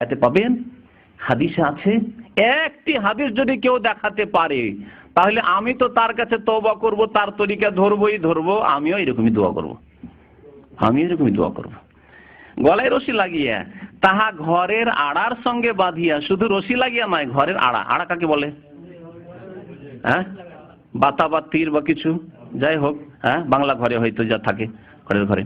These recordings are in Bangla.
এতে পাবেন হাদিসে আছে, একটি হাদিস যদি কেউ দেখাতে পারে তাহলে আমি তো তার কাছে তওবা করব, তার তরিকা ধরবো, আমিও এরকমই দোয়া করব। গলায় রশি লাগিয়া তাহা ঘরের আড়ার সঙ্গে বাঁধিয়া, শুধু রশি লাগিয়া নয়, ঘরের আড়া কাকে বলে? হ্যাঁ, বাতা বা তীর বা কিছু, যাই হোক, হ্যাঁ, বাংলা ঘরে হয়তো যা থাকে ঘরের ঘরে,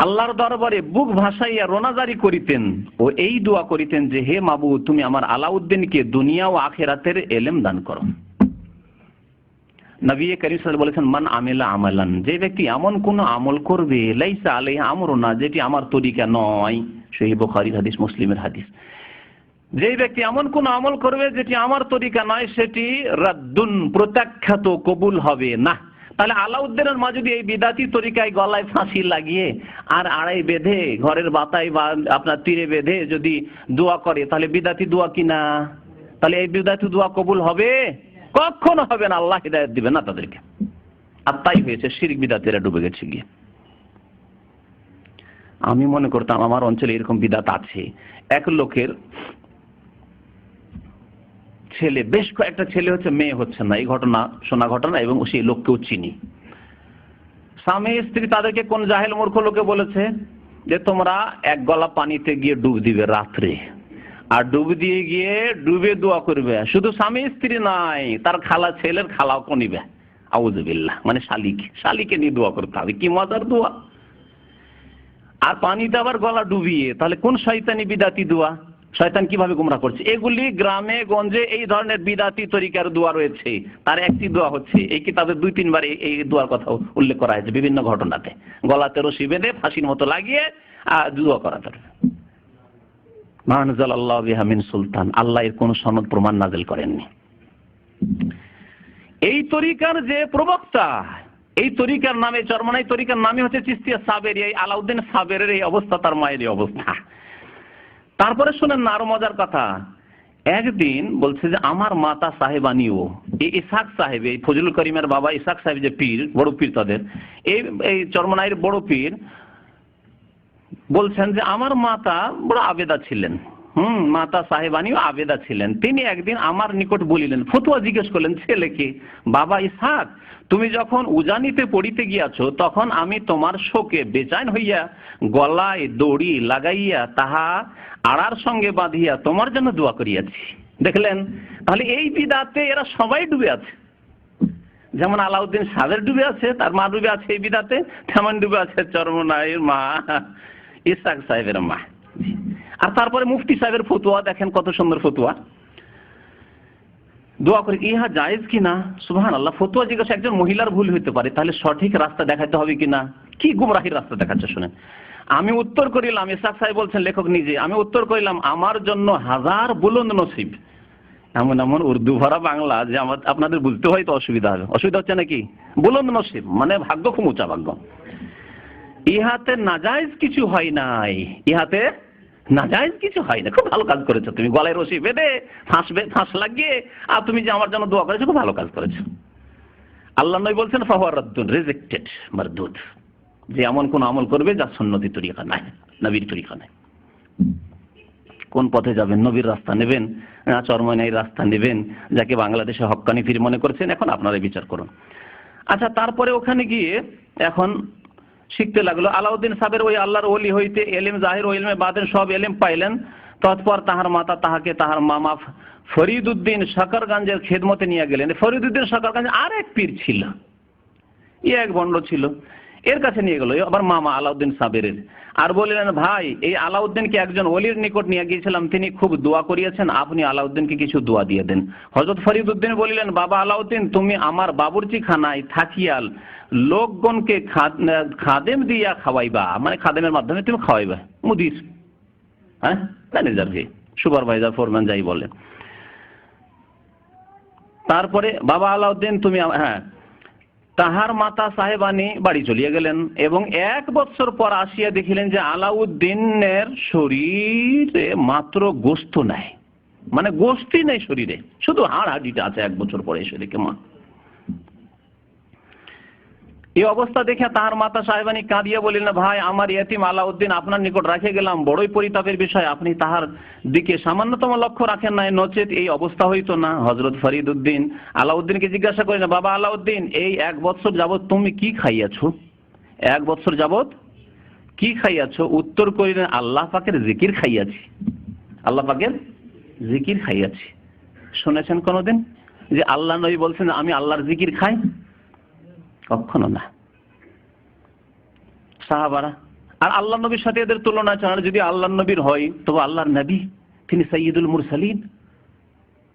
আল্লাহর দরবারে বুক ভাসাইয়া রোনাজারি করিতেন ও এই দোয়া করিতেন যে, হে মাবুদ, তুমি আমার আলাউদ্দিনকে দুনিয়া ও আখিরাতের এলেম দান করো। নবী করিম সাল্লাল্লাহু আলাইহি ওয়াসাল্লাম বলেছেন, মান আমিলা আমালান, যে ব্যক্তি এমন কোন আমল করবে, লাইসা আলাইহি আমরুনা, যেটি আমার তরিকা নয়, সহিহ বুখারীর হাদিস, মুসলিমের হাদিস, যে ব্যক্তি এমন কোন আমল করবে যেটি আমার তরিকা নয়, সেটি রাদ্দুন, প্রত্যাখ্যাত, কবুল হবে না। তাহলে আলাউদ্দিনের মা যদি এই বিদাতি তরিকায় গলায় ফাঁসি লাগিয়ে আর আড়াই বেঁধে ঘরের বাতায় বা আপনার তীরে বেঁধে যদি দোয়া করে, তাহলে বিদাতি দোয়া কিনা? তাহলে এই বিদাতি দোয়া কবুল হবে? কখনো হবে না, আল্লাহ হিদায়াত দিবেন না তাদেরকে। আর তাই হয়েছে, শিরক বিদাতিরা ডুবে গেছে গিয়ে। আমি মনে করতাম আমার অঞ্চলে এরকম বিদাত আছে। এক লোকের ছেলে, বেশ কয়েকটা ছেলে হচ্ছে, মেয়ে হচ্ছে না, এই ঘটনা শোনা ঘটনা, এবং সেই লোককেও চিনি। স্বামী স্ত্রী তাদেরকে কোন জাহেল মূর্খ লোকে বলেছে যে তোমরা এক গলা পানিতে গিয়ে ডুব দিবে রাত্রে, আর ডুব দিয়ে গিয়ে ডুবে দোয়া করবে। শুধু স্বামী স্ত্রী নাই, তার খালা, ছেলের খালাও নিবে। আউযুবিল্লাহ, মানে শালিকে নিয়ে দোয়া করতে হবে। কি মজার দোয়া! আর পানিতে আবার গলা ডুবিয়ে, তাহলে কোন শয়তানি বিদাতি দোয়া? শয়তান কিভাবে গোমরাহ করছে? এগুলি গ্রামে গঞ্জে এই ধরনের বিদাতি তরিকার দোয়া রয়েছে। তার একটি দোয়া হচ্ছে, এই কিতাবে 2-3 বার এই দোয়ার কথা উল্লেখ করা হয়েছে বিভিন্ন ঘটনাতে, গলাতে রশি বেঁধে ফাঁসির মতো লাগিয়ে দোয়া করা দরকার। মা আনজালাল্লাহু বিহা মিন সুলতান, আল্লাহ এর কোন সনদ প্রমাণ নাযিল করেননি। এই তরিকার যে প্রবক্তা, এই তরিকার নামে, চরমনাই তরিকার নামে হচ্ছে চিশতিয়া সাবেরি, এই আলাউদ্দিন সাবেরের এই অবস্থা, তার মায়ের এই অবস্থা। তারপরে শুনেন না আরো মজার কথা। একদিন বলছে যে আমার মাতা সাহেবানিও, এই ইসহাক সাহেব, এই ফজলুল করিমের বাবা ইসহাক সাহেব যে পীর, বড় পীর তাদের, এই চরমনাইয়ের বড় পীর বলছেন যে আমার মাতা বড় আবেদা ছিলেন, মাতা সাহেবানিও আবেদা ছিলেন। তিনি একদিন আমার নিকট বলিলেন, ফতোয়া জিজ্ঞেস করলেন ছেলেকে, বাবা ইসহাক, তুমি যখন উজানিতে পড়িতে গিয়াছো, তখন আমি তোমার শোকে বেচैन হইয়া গলায় দড়ি লাগাইয়া তাহা আড়ার সঙ্গে বাঁধিয়া তোমার জন্য দোয়া করিয়াছি। দেখলেন, তাহলে এই বিদাতে এরা সবাই ডুবে আছে। যেমন আলাউদ্দিন সাবের ডুবে আছে, তার মা ডুবে আছে এই বিদাতে, তেমন ডুবে আছে চরমনাইয়ের মা ইসহাক সাহেবের মা। আর তারপরে মুফতি সাহেবের ফতোয়া দেখেন, কত সুন্দর ফতোয়া। দোয়া করে ইহা জায়েজ কিনা? সুবহানাল্লাহ, ফতোয়া জিজ্ঞাসা একজন মহিলার ভুল হইতে পারে, তাহলে সঠিক রাস্তা দেখাতে হবে কিনা? কি গুমরাহির রাস্তা দেখাচ্ছে শুনেন। আমি উত্তর করিলাম, ইসহাক সাহেব বলছেন, লেখক নিজে, আমি উত্তর করিলাম, আমার জন্য হাজার বুলন্দ নসিব। এমন এমন উর্দু ভরা বাংলা যে আপনাদের বুঝতে হয়তো অসুবিধা হবে। অসুবিধা হচ্ছে নাকি? বুলন্দ নসিব মানে ভাগ্য, খুব উঁচা ভাগ্য। ইহাতে নাজায়েজ কিছু হয় নাই, ইহাতে নাজায়েজ কিছু হয় না। খুব ভালো কাজ করেছো তুমি, গলায় রশি বেঁধে ফাঁস লাগিয়ে, আর তুমি যে আমার জন্য দোয়া করেছো, খুব ভালো কাজ করেছো। আল্লাহ নবী বলছেন, ফাহুয়া রাদ্দুন, রিজেক্টেড, মারদুদ, যে এমন কোন আমল করবে যা সুন্নতি তরিকা নাই, নবীর তরিকা নাই। কোন পথে যাবেন? নবীর রাস্তা নেবেন না চরমনাইয়ের রাস্তা নেবেন, যাকে বাংলাদেশে হক্কানি পীর মনে করছেন? এখন আপনারা বিচার করুন। আচ্ছা, তারপরে ওখানে গিয়ে এখন শিখতে লাগলো। আলাউদ্দিন সাহেবের ওই আল্লাহর ওলি হইতে এলেম জাহির ও ইলমে বাতিন সব এলেম পাইলেন। তৎপর তাহার মাতা তাহাকে তাহার মামা ফরিদউদ্দিন শকরগঞ্জের খেদমতে নিয়ে গেলেন। ফরিদউদ্দিন শকরগঞ্জ আরেক পীর ছিল, এক ভণ্ড ছিল, এর কাছে নিয়ে গেল, আবার মামা আলাউদ্দিন সাবেরের। আর বললেন, ভাই, এই আলাউদ্দিনকে একজন ওলির নিকট নিয়ে গিয়েছিলাম, তিনি খুব দোয়া করিয়েছেন, আপনি আলাউদ্দিনকে কিছু দোয়া দিয়ে দেন। হযরত ফরিদউদ্দিন বললেন, বাবা আলাউদ্দিন, তুমি আমার বাবুর্চি খানায় থাকিয়াল লোকগণকে খাদেম দিয়া খাওয়াইবা, মানে খাদেমের মাধ্যমে তুমি খাওয়াইবা, মুদির, হ্যাঁ, ম্যানেজার, সুপারভাইজার, ফোরম্যান, যাই বলেন। তারপরে বাবা আলাউদ্দিন তুমি, হ্যাঁ, তাহার মাতা সাহেবানি বাড়ি চলিয়া গেলেন এবং 1 বৎসর পর আসিয়া দেখিলেন যে আলাউদ্দিনের শরীরে মাত্র গোস্ত নাই, মানে গোস্তই নেই শরীরে, শুধু হাড় হাড্ডিটা আছে। 1 বছর পরে এসে দেখে মা, এই অবস্থা দেখে তাহার মাতা সাহেবানী কাঁদিয়ে বলিলেন, ভাই আমার ইয়েতিম আলাউদ্দিন আপনার নিকট রেখে গেলাম, বড়ই পরিতাপের বিষয়, আপনি তাহার দিকে সামান্যতম লক্ষ্য রাখেন নাই, নচেত এই অবস্থা হইতো না। হযরত ফরিদউদ্দিন আলাউদ্দিনকে জিজ্ঞাসা করিলেন, বাবা আলাউদ্দিন, এই 1 বছর যাবৎ তুমি কি খাইয়াছো? 1 বছর যাবৎ কি খাইয়াছো? উত্তর করিলেন, আল্লাহ পাকের জিকির খাইয়াছি। আল্লাহ পাকের জিকির খাইয়াছি। শুনেছেন কোনদিন যে আল্লাহ নবী বলছেন আমি আল্লাহর জিকির খাই? কখনো না। সাহাবারা আর আল্লাহ নবীর সাথে এদের তুলনা ছাড়া, যদি আল্লাহ নবীর হয় তবে আল্লাহর নবী, তিনি সাইয়্যিদুল মুরসালিন,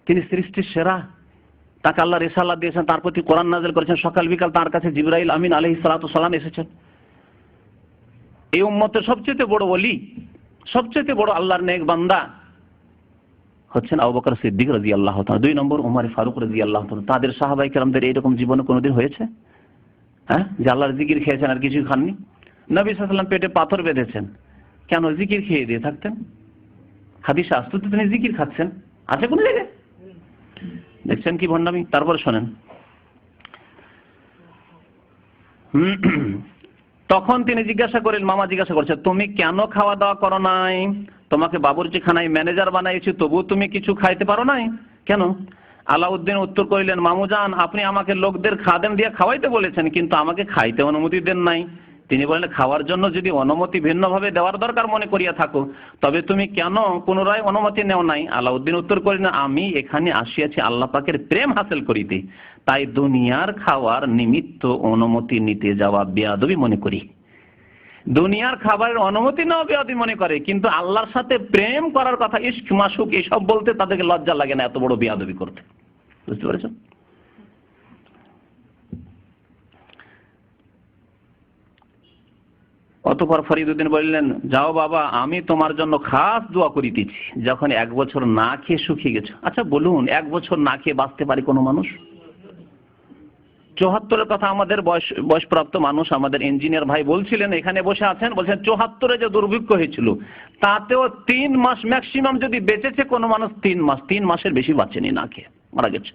তিনি সৃষ্টির সেরা, তাকে আল্লাহ রিসালাত দিয়েছেন, তার প্রতি কোরআন নাযিল করেছেন, সকাল বিকাল তার কাছে জিবরাইল আমিন আলাইহিস সালাতু সালাম এসেছেন। এই উম্মতের সবচেয়ে বড় ওলি, সবচেয়ে বড় আল্লাহর নেক বান্দা হচ্ছেন আবু বকর সিদ্দিক রাদিয়াল্লাহু তাআলা, 2 নম্বর ওমর ফারুক রাদিয়াল্লাহু তাআলা। তাদের সাহাবায়ে কেরামদের এইরকম জীবনে কোনোদিন হয়েছে হ্যাঁ যে আল্লাহর জিকির খেয়েছেন আর কিছু খাননি? নবী সাল্লাল্লাহু আলাইহি ওয়াসাল্লাম পেটে পাথর বেঁধেছেন, কেন? জিকির খেয়ে দিয়ে থাকতেন। হাদিসে আসতো তো তিনি জিকির খাচ্ছেন, আছে কোন জায়গায়? দেখছেন কি ভণ্ডামি। তারপর শোনেন, তখন তিনি জিজ্ঞাসা করেন, মামা জিজ্ঞাসা করছে, তুমি কেন খাওয়া দাওয়া করো নাই? তোমাকে বাবুর্চিখানায় ম্যানেজার বানাইছি, তবু তুমি কিছু খাইতে পারো নাই কেন? আলাউদ্দিন উত্তর করিলেন, মামুজান, আপনি আমাকে লোকদের খাদেম দিয়ে খাওয়াইতে বলেছেন, কিন্তু আমাকে খাইতে অনুমতি দেন নাই। তিনি বলেন, খাওয়ার জন্য যদি অনুমতি ভিন্নভাবে দেওয়ার দরকার মনে করিয়া থাকো, তবে তুমি কেন পুনরায় অনুমতি নেও নাই? আলাউদ্দিন উত্তর করিলেন, আমি এখানে আসিয়াছি আল্লাহ পাকের প্রেম হাসিল করিতে, তাই দুনিয়ার খাওয়ার নিমিত্ত অনুমতি নিতে যাওয়া বেয়াদবি মনে করি। দুনিয়ার খাবারের অনুমতি নেওয়া বেয়াদবি মনে করে, কিন্তু আল্লাহর সাথে প্রেম করার কথা, ইশক মাশুক এসব বলতে তাদেরকে লজ্জা লাগে না এত বড় বেয়াদবি করতে। বুঝতে পেরেছেন? অতঃপর ফরিদউদ্দিন বললেন, যাও বাবা, আমি তোমার জন্য খাস দোয়া করিতেছি, যখন 1 বছর না খেয়ে শুকিয়ে গেছো। আচ্ছা বলুন, 1 বছর না খেয়ে বাঁচতে পারে কোনো মানুষ? 74-এর কথা আমাদের বয়সপ্রাপ্ত মানুষ, আমাদের ইঞ্জিনিয়ার ভাই বলছিলেন, এখানে বসে আছেন, বলছেন 74-এ যে দুর্ভিক্ষ হয়েছিল তাতেও 3 মাস ম্যাক্সিমাম যদি বেঁচেছে কোনো মানুষ, 3 মাসের বেশি বাঁচেনি, না খেয়ে মারা গেছে।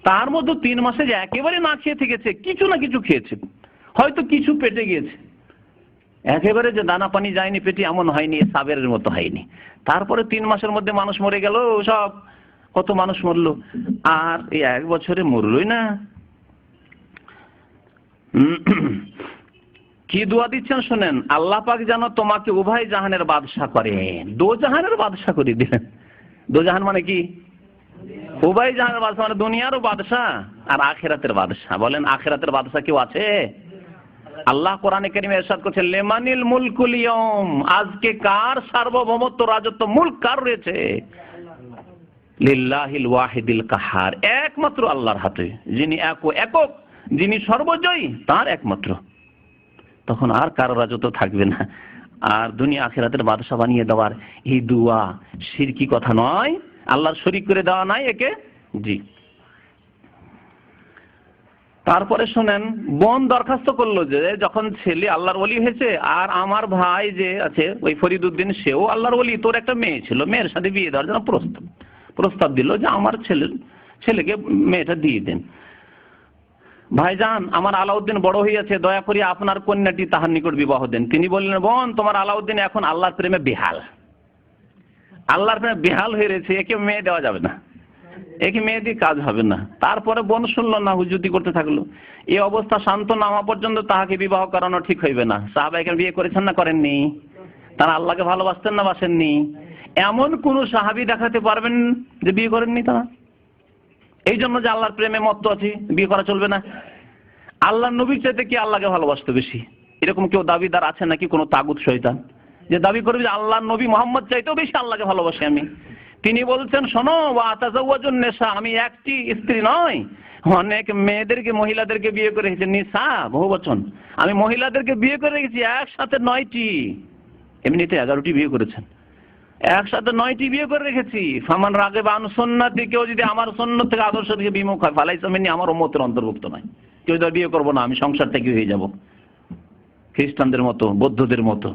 তার মধ্যে 3 মাসে যে একেবারে না খেয়ে থেকেছে, কিছু না কিছু খেয়েছে, হয়তো কিছু পেটে গিয়েছে, একেবারে যে দানা পানি যায়নি পেটে এমন হয়নি, সাবেরের মতো হয়নি। তারপরে 3 মাসের মধ্যে মানুষ মরে গেল, সব কত মানুষ মরলো, আর এই 1 বছরে মরলই না। কি দোয়া দিচ্ছেন শোনেন, আল্লাহ পাক যেন তোমাকে উভয় জাহানের বাদশা করেন, 2 জাহানের বাদশা করে দিলেন। 2 জাহান মানে কি? উভয় জাহানের বাদশা মানে দুনিয়ারও বাদশা আর আখিরাতের বাদশা। বলেন, আখিরাতের বাদশা কেউ আছে? আল্লাহ কোরআনে কারীমে ইরশাদ করেছেন, লিমানিল মুলকুল ইয়াউম, আজকে কার সার্বভৌমত্ব, রাজত্ব, মুলক কার রয়েছে? লিল্লাহিল ওয়াহিদিল কাহার, একমাত্র আল্লাহর হাতে, যিনি একক, যিনি সর্বজয়ী, তার একমাত্র। তখন আর কারো রাজত্ব থাকবে না। আর দুনিয়া আখিরাতের বাদশা বানিয়ে দেওয়ার এই দুয়া শিরকি কথা নয়, আল্লাহর শরীক করে দেওয়া নাই একে। জি। তারপরে শোনেন, বোন দরখাস্ত করলো যে যখন ছেলে আল্লাহর ওলি হয়েছে, আর আমার ভাই যে আছে ওই ফরিদউদ্দিন, সেও আল্লাহর ওলি, তোর একটা মেয়ে ছিল, মেয়ের সাথে বিয়ে দেওয়ার জন্য প্রস্তাব দিল যে আমার ছেলেকে মেয়েটা দিয়ে দেন। ভাইজান, আমার আলাউদ্দিন বড় হইয়াছে, দয়া করে আপনার কন্যাটি তাহার নিকট বিবাহ দেন। তিনি বললেন, বোন, তোমার আলাউদ্দিন এখন আল্লাহর প্রেমে বেহাল, আল্লাহর প্রেমে বেহাল হয়ে রয়েছে, একে মেয়ে দেওয়া যাবে না, একে মেয়ে দিয়ে কাজ হবে না। তারপরে বোন শুনলো না, হুজুতি করতে থাকলো। এই অবস্থা শান্ত না হওয়া পর্যন্ত তাহাকে বিবাহ করানো ঠিক হইবে না। সাহাবায়ে বিয়ে করেছেন না করেননি? তারা আল্লাহকে ভালোবাসতেন না বাসেননি? এমন কোন সাহাবী দেখাতে পারবেন যে বিয়ে করেননি তারা? এই জন্য যে আল্লাহর প্রেমে মত্ত আছে, বিয়ে করা চলবে না? আল্লাহর নবীর চাইতে কি আল্লাহকে ভালোবাসতে বেশি? এরকম কেউ দাবিদার আছে নাকি? কোন তাগুত শয়তান যে দাবি করবে যে আল্লাহর নবী মুহাম্মদ চাইতেও বেশি আল্লাহকে ভালোবাসি আমি? তিনি বলছেন, শোনো, ওয়া তাযাওয়াজুন নিসা, আমি একটি স্ত্রী নয়, অনেক মেয়েদেরকে, মহিলাদেরকে বিয়ে করে রেখেছি। নিসা বহুবচন, আমি মহিলাদেরকে বিয়ে করে রেখেছি একসাথে 9টি, এমনিতে 11টি বিয়ে করেছেন, একসাথে 9টি বিয়ে করে রেখেছি। ফামান রাগিবা আন সুন্নতি, কেউ যদি আমার সুন্নত থেকে, আদর্শ থেকে বিমুখ হয়, ফালাইসা মিন্নি, আমার উম্মতের অন্তর্ভুক্ত নয়। কেউ যদি বিয়ে করবো না, আমি সংসার থেকে হয়ে যাব খ্রিস্টানদের মতো, বৌদ্ধদের মতো,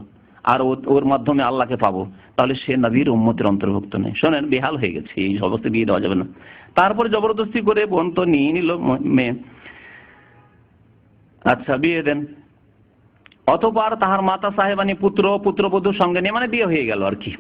আর ওর মাধ্যমে আল্লাহকে পাবো, তাহলে সে নবীর উম্মতের অন্তর্ভুক্ত নেই। শোনেন, বেহাল হয়ে গেছে, এই অবস্থায় বিয়ে দেওয়া যাবে না। তারপরে জবরদস্তি করে বোন তো নিয়ে নিল মেয়ে। আচ্ছা, বিয়ে দেন। অতঃপর তাহার মাতা সাহেবানী পুত্র পুত্রবধূ সঙ্গে নিয়ে, মানে বিয়ে হয়ে গেল আর কি।